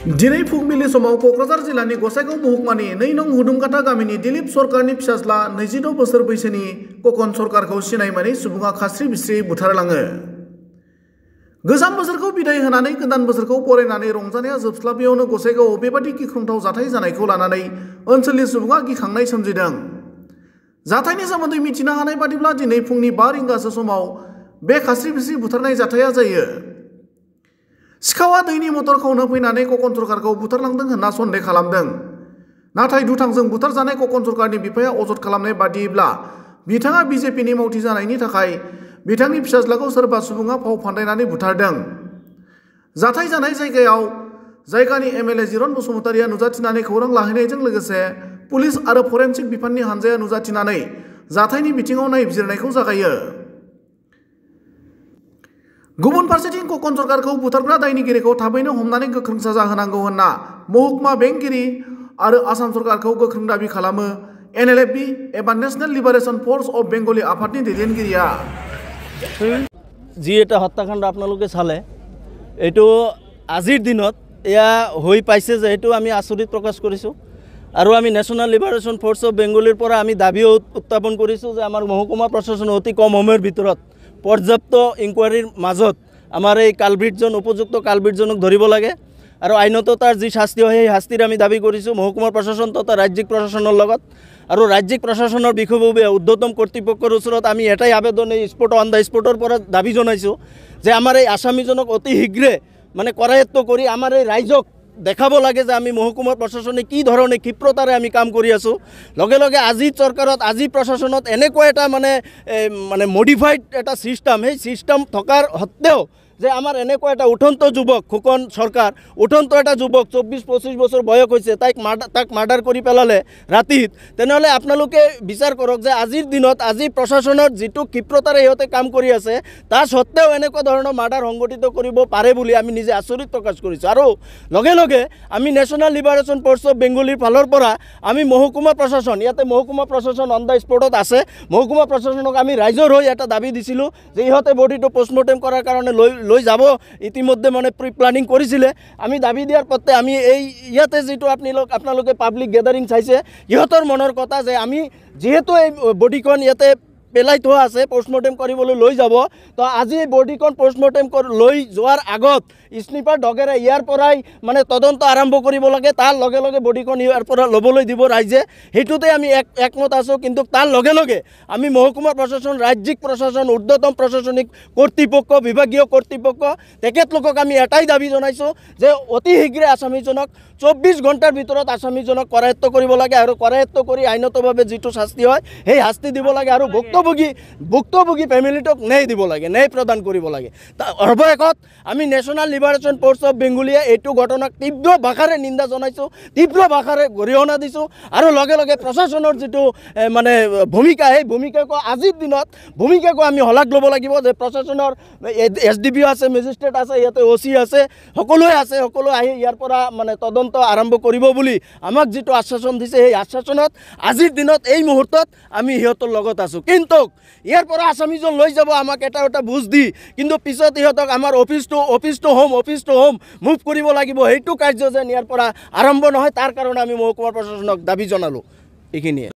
दिनै फुंबिलि समाव क'क्राझार जिल्लानि गसाइगाव महकुमानि 2 नं हुदुमकाटा गामिनि दिलीप सरकारनि फिसाज्ला 26 बोसोर बैसोनि ककन सरकारखौ सिनाय मोनै सुबुङा खास्रि बिस्रि बुथारलाङो। गोजाम बोसोरखौ बिदाय होनानै गोदान बोसोरखौ बरायनानै रंजानाया जोबस्लाबैयावनो गसाइगावआव बेबादि गिख्रंथाव जाथाय जानायखौ लानानै ओनसोलनि सुबुङा गिखांनाय सोमजिदों। जाथायनि सोमोन्दै मिथिनो हानाय बादिब्ला दिनै फुंनि 5 रिंगासो समाव बे खास्रि बिस्रि बुथारनाय जाथाया जायो। सिखावा दैनि मटर खावनो फैनानै ककन सरकारखौ बुथारलांदों होनना सन्देह खालामदों। नाथाय दुथांजों बुथारजानाय ककन सरकारनि बिफाया अजद खालामनाय बादियैब्ला बिथाङा बिजेपिनि मावथि जानायनि थाखाय बिथांनि फिसाज्लाखौ सोरबा सुबुङा फाव फान्दायनानै बुथारदों। जाथाय जानाय जायगायाव जायगानि एमएलए जिरन बसुमतारिया नुजाथिनानै खौरां लाहैनायजों लोगोसे पुलिस आरो फरेन्सिक बिफाननि हानजाया नुजाथिनानै जाथायनि बिथिङाव नायबिजिरनायखौ जागायो। गुबुन फारसेथिं ककन सरकारखौ बुथारग्रा दायनिगिरिखौ थाबैनो हमनानै गोख्रों साजा होनांगौ होनना महकुमा बेंगिरि आरो आसाम सरकारखौ गोख्रों दाबि खालामो एनएलएफबि एबा national liberation force of Bengali आफादनि दैदेनगिरिया। जी এটা হত্যাকাণ্ড আপোনালোকে চালে এইটো আজিৰ দিনত এয়া হৈ পাইছে যে এইটো আমি আচৰিত প্ৰকাশ কৰিছোঁ আৰু আমি নেশ্যনেল লিবাৰেশ্যন ফোৰ্স অফ বেংগলীৰ পৰা আমি দাবীও উত্থাপন কৰিছোঁ যে আমাৰ মহকুমা প্ৰশাসন অতি কম সময়ৰ ভিতৰত পৰ্যাপ্ত ইনকুৱাৰীৰ মাজত আমাৰ এই কালভিটজন উপযুক্ত কালভিটজনক ধৰিব লাগে আৰু আইনত তাৰ যি শাস্তি হয় সেই শাস্তিৰ আমি দাবী কৰিছোঁ মহকুমা প্ৰশাসন তথা ৰাজ্যিক প্ৰশাসনৰ লগত। আৰু ৰাজ্যিক প্ৰশাসনৰ বিষয়ববীয়া ঊৰ্ধ্বতম কৰ্তৃপক্ষৰ ওচৰত আমি এটাই আবেদন এই স্পট অন দ্য স্পটৰ পৰা দাবী জনাইছোঁ যে আমাৰ এই আসামীজনক অতি শীঘ্ৰে মানে কৰায়ত্ব কৰি আমাৰ এই ৰাইজক দেখাব লাগে যে আমি মহকুমাৰ প্ৰশাসনে কি ধৰণে ক্ষিপ্ৰতাৰে আমি কাম কৰি আছোঁ। লগে লগে আজি চৰকাৰত আজি প্ৰশাসনত এনেকুৱা এটা মানে মডিফাইড এটা চিষ্টেম সেই চিষ্টেম থকাৰ সত্ত্বেও যে আমাৰ এনেকুৱা এটা উঠন্ত যুৱক খোকন চৰকাৰ উঠন্ত এটা যুৱক 24-25 বছৰ বয়স হৈছে তাক মাৰ্ডাৰ কৰি পেলালে ৰাতিত। তেনেহ'লে আপোনালোকে বিচাৰ কৰক যে আজিৰ দিনত আজি প্ৰশাসনৰ যিটো ক্ষিপ্ৰতাৰে সিহঁতে কাম কৰি আছে তাৰ সত্ত্বেও এনেকুৱা ধৰণৰ মাৰ্ডাৰ সংগঠিত কৰিব পাৰে বুলি আমি নিজে আচৰিত প্ৰকাশ কৰিছোঁ। আৰু লগে লগে আমি নেশ্যনেল লিবাৰেশ্যন ফোৰ্স অফ বেংগলীৰ ফালৰ পৰা আমি মহকুমা প্ৰশাসন ইয়াতে মহকুমা প্ৰশাসন অন দ্য স্পটত আছে মহকুমা প্ৰশাসনক আমি ৰাইজৰ হৈ এটা দাবী দিছিলোঁ যে ইহঁতে বডিটো পোষ্টমৰ্টেম কৰাৰ কাৰণে লৈ যাব ইতিমধ্যে মানে প্ৰি প্লানিং কৰিছিলে। আমি দাবী দিয়াৰ পথে আমি এই ইয়াতে যিটো আপোনালোকে পাব্লিক গেদাৰিং চাইছে ইহঁতৰ মনৰ কথা যে আমি যিহেতু এই বডিখন ইয়াতে পেলাই থোৱা আছে পোষ্টমৰ্টেম কৰিবলৈ লৈ যাব তো আজি এই বডিখন পোষ্টমৰ্টেম লৈ যোৱাৰ আগত স্নিপাৰ ডগেৰে ইয়াৰ পৰাই মানে তদন্ত আৰম্ভ কৰিব লাগে। তাৰ লগে লগে বডিখন ইয়াৰ পৰা ল'বলৈ দিব ৰাইজে সেইটোতে আমি একমত আছোঁ। কিন্তু তাৰ লগে লগে আমি মহকুমা প্ৰশাসন ৰাজ্যিক প্ৰশাসন ঊৰ্ধ্বতম প্ৰশাসনিক কৰ্তৃপক্ষ বিভাগীয় কৰ্তৃপক্ষ তেখেতলোকক আমি এটাই দাবী জনাইছোঁ যে অতি শীঘ্ৰে আসামীজনক 24 ঘণ্টাৰ ভিতৰত আসামীজনক কৰায়ত্ব কৰিব লাগে আৰু কৰায়ত্ব কৰি আইনতভাৱে যিটো শাস্তি হয় সেই শাস্তি দিব লাগে আৰু ভুক্তভোগী ফেমিলিটোক ন্যায় দিব লাগে ন্যায় প্ৰদান কৰিব লাগে। অৱশেষত আমি নেশ্যনেল লিবাৰেশ্যন ফোৰ্স অফ বেংগলীয়ে এইটো ঘটনাক তীব্ৰ ভাষাৰে নিন্দা জনাইছোঁ তীব্ৰ ভাষাৰে গৰিহণা দিছোঁ আৰু লগে লগে প্ৰশাসনৰ যিটো মানে ভূমিকা সেই ভূমিকাকো আজিৰ দিনত ভূমিকাকো আমি শলাগ ল'ব লাগিব যে প্ৰশাসনৰ এছডিপিঅ আছে মেজিষ্ট্ৰেট আছে ইয়াতে OC আছে সকলোৱে আছে সকলো আহি ইয়াৰ পৰা মানে তদন্ত আৰম্ভ কৰিব বুলি আমাক যিটো আশ্বাসন দিছে সেই আশ্বাসনত আজিৰ দিনত এই মুহূৰ্তত আমি সিহঁতৰ লগত আছোঁ। কিন্তু ইয়াৰ পৰা আসামীজন লৈ যাব আমাক এটা বুজ দি কিন্তু পিছত ইহঁতক আমাৰ অফিচ টু হোম মুভ কৰিব লাগিব সেইটো কাৰ্য যেন ইয়াৰ পৰা আৰম্ভ নহয় তাৰ কাৰণে আমি মহকুমা প্ৰশাসনক দাবী জনালোঁ। এইখিনিয়ে।